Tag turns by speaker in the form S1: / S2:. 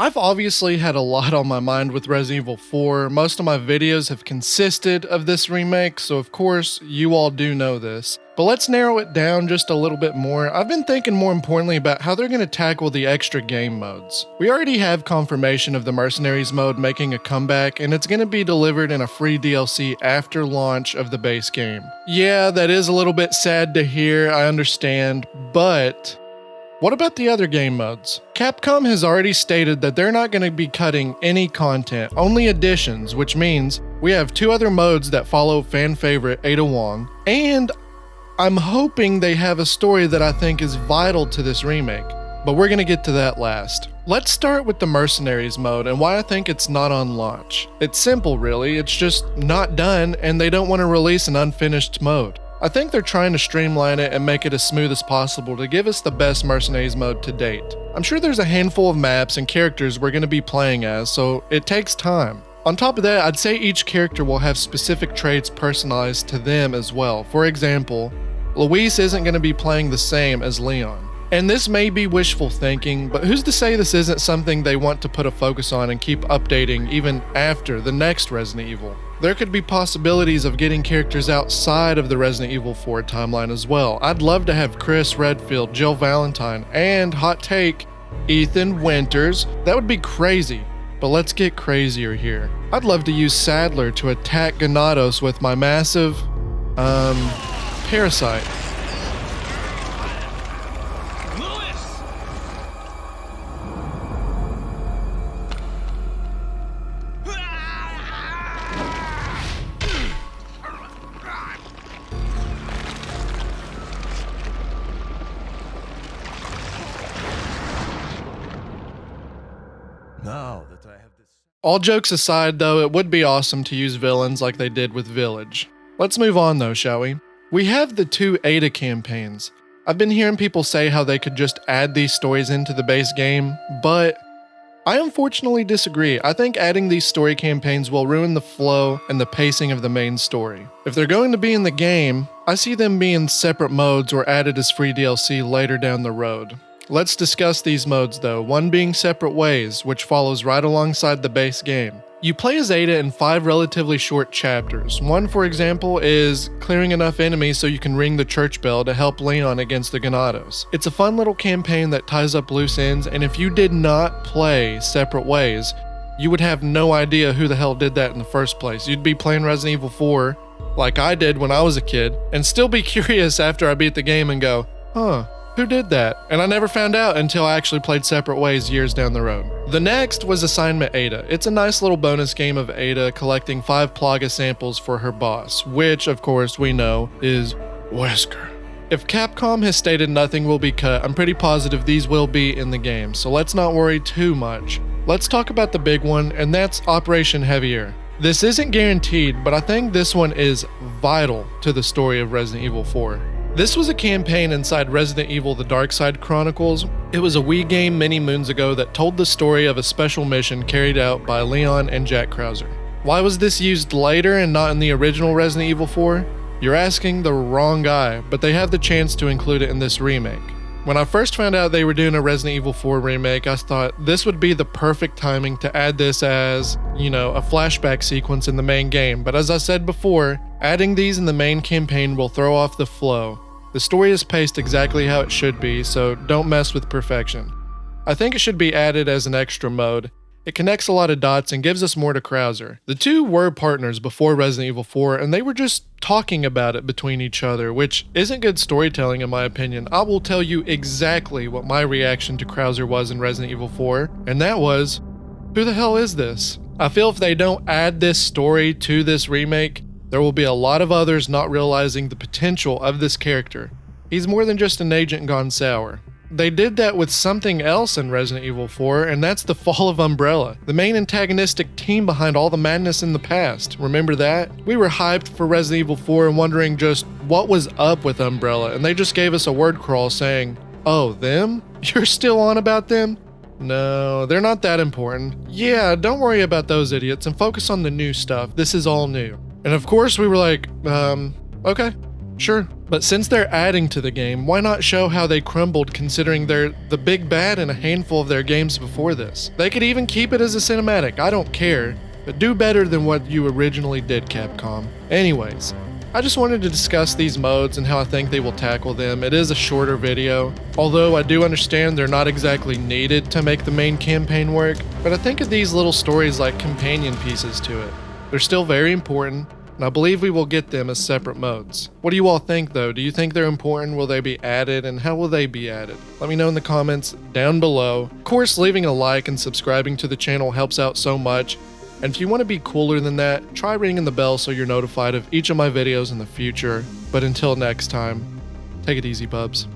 S1: I've obviously had a lot on my mind with Resident Evil 4. Most of my videos have consisted of this remake, so of course, you all do know this. But let's narrow it down just a little bit more. I've been thinking more importantly about how they're going to tackle the extra game modes. We already have confirmation of the Mercenaries mode making a comeback, and it's going to be delivered in a free DLC after launch of the base game. Yeah, that is a little bit sad to hear, I understand, but what about the other game modes? Capcom has already stated that they're not going to be cutting any content, only additions, which means we have 2 other modes that follow fan favorite Ada Wong, and I'm hoping they have a story that I think is vital to this remake, but we're going to get to that last. Let's start with the Mercenaries mode and why I think it's not on launch. It's simple really, it's just not done and they don't want to release an unfinished mode. I think they're trying to streamline it and make it as smooth as possible to give us the best Mercenaries mode to date. I'm sure there's a handful of maps and characters we're going to be playing as, so it takes time. On top of that, I'd say each character will have specific traits personalized to them as well. For example, Luis isn't going to be playing the same as Leon. And this may be wishful thinking, but who's to say this isn't something they want to put a focus on and keep updating even after the next Resident Evil? There could be possibilities of getting characters outside of the Resident Evil 4 timeline as well. I'd love to have Chris Redfield, Jill Valentine, and, hot take, Ethan Winters. That would be crazy, but let's get crazier here. I'd love to use Sadler to attack Ganados with my massive, parasite.
S2: Now that I have this.
S1: All jokes aside though, it would be awesome to use villains like they did with Village. Let's move on though, shall we? We have the 2 Ada campaigns. I've been hearing people say how they could just add these stories into the base game, but I unfortunately disagree. I think adding these story campaigns will ruin the flow and the pacing of the main story. If they're going to be in the game, I see them being separate modes or added as free DLC later down the road. Let's discuss these modes though, one being Separate Ways, which follows right alongside the base game. You play as Ada in 5 relatively short chapters. One, for example, is clearing enough enemies so you can ring the church bell to help Leon against the Ganados. It's a fun little campaign that ties up loose ends, and if you did not play Separate Ways, you would have no idea who the hell did that in the first place. You'd be playing Resident Evil 4, like I did when I was a kid, and still be curious after I beat the game and go, huh, who did that? And I never found out until I actually played Separate Ways years down the road. The next was Assignment Ada. It's a nice little bonus game of Ada collecting 5 Plaga samples for her boss, which of course we know is Wesker. If Capcom has stated nothing will be cut, I'm pretty positive these will be in the game, so let's not worry too much. Let's talk about the big one, and that's Operation Heavier. This isn't guaranteed, but I think this one is vital to the story of Resident Evil 4. This was a campaign inside Resident Evil The Dark Side Chronicles. It was a Wii game many moons ago that told the story of a special mission carried out by Leon and Jack Krauser. Why was this used later and not in the original Resident Evil 4? You're asking the wrong guy, but they have the chance to include it in this remake. When I first found out they were doing a Resident Evil 4 remake, I thought this would be the perfect timing to add this as, a flashback sequence in the main game. But as I said before, adding these in the main campaign will throw off the flow. The story is paced exactly how it should be, so don't mess with perfection. I think it should be added as an extra mode. It connects a lot of dots and gives us more to Krauser. The 2 were partners before Resident Evil 4, and they were just talking about it between each other, which isn't good storytelling in my opinion. I will tell you exactly what my reaction to Krauser was in Resident Evil 4, and that was, who the hell is this? I feel if they don't add this story to this remake, there will be a lot of others not realizing the potential of this character. He's more than just an agent gone sour. They did that with something else in Resident Evil 4, and that's the fall of Umbrella, the main antagonistic team behind all the madness in the past. Remember that? We were hyped for Resident Evil 4 and wondering just what was up with Umbrella, and they just gave us a word crawl saying, oh, them? You're still on about them? No, they're not that important. Yeah, don't worry about those idiots and focus on the new stuff. This is all new. And of course we were like, okay, sure. But since they're adding to the game, why not show how they crumbled considering they're the big bad in a handful of their games before this? They could even keep it as a cinematic, I don't care, but do better than what you originally did, Capcom. Anyways, I just wanted to discuss these modes and how I think they will tackle them. It is a shorter video, although I do understand they're not exactly needed to make the main campaign work, but I think of these little stories like companion pieces to it. They're still very important, and I believe we will get them as separate modes. What do you all think though? Do you think they're important? Will they be added, and how will they be added? Let me know in the comments down below. Of course, leaving a like and subscribing to the channel helps out so much. And if you want to be cooler than that, try ringing the bell so you're notified of each of my videos in the future. But until next time, take it easy, bubs.